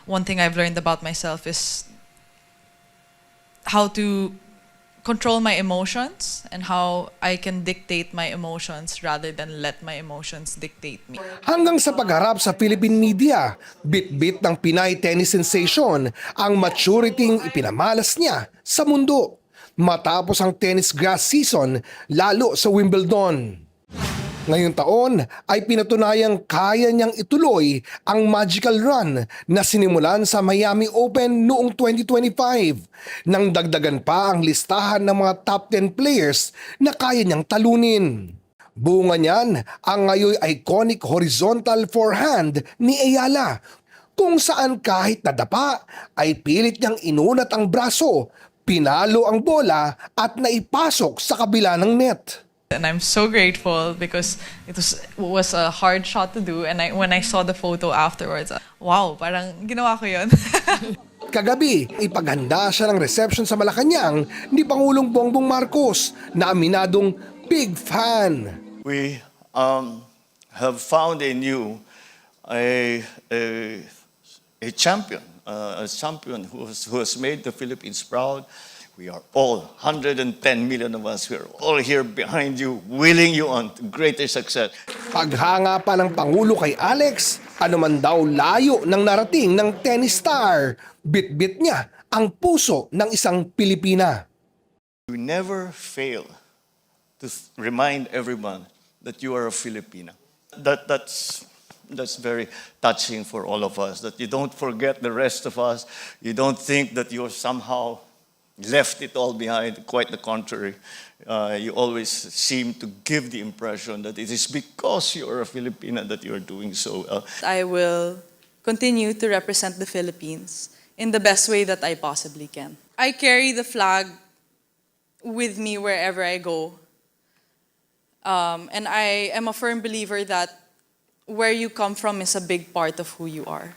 One thing I've learned about myself is how to control my emotions and how I can dictate my emotions rather than let my emotions dictate me. Hanggang sa pagharap sa Philippine media, bit-bit ng Pinay tennis sensation ang maturityng ipinamalas niya sa mundo matapos ang tennis grass season lalo sa Wimbledon. Ngayong taon ay pinatunayang kaya niyang ituloy ang magical run na sinimulan sa Miami Open noong 2025 nang dagdagan pa ang listahan ng mga top 10 players na kaya niyang talunin. Bunga niyan ang ngayon iconic horizontal forehand ni Ayala kung saan kahit nadapa ay pilit niyang inunat ang braso, pinalo ang bola at naipasok sa kabila ng net. And I'm so grateful because it was a hard shot to do. And when I saw the photo afterwards, wow, parang ginawa ko yun. Kagabi, ipaghanda siya ng reception sa Malacanang ni Pangulong Bongbong Marcos na aminadong big fan. We have found in you a champion, a champion who has made the Philippines proud. We are all, 110 million of us, we are all here behind you, willing you on to greater success. Paghanga pa ng Pangulo kay Alex, anuman daw layo ng narating ng tennis star, bit-bit niya ang puso ng isang Pilipina. You never fail to remind everyone that you are a Filipina. That's very touching for all of us, that you don't forget the rest of us. You don't think that you're somehow left it all behind. Quite the contrary. You always seem to give the impression that it is because you're a Filipina that you're doing so well. I will continue to represent the Philippines in the best way that I possibly can. I carry the flag with me wherever I go. And I am a firm believer that where you come from is a big part of who you are.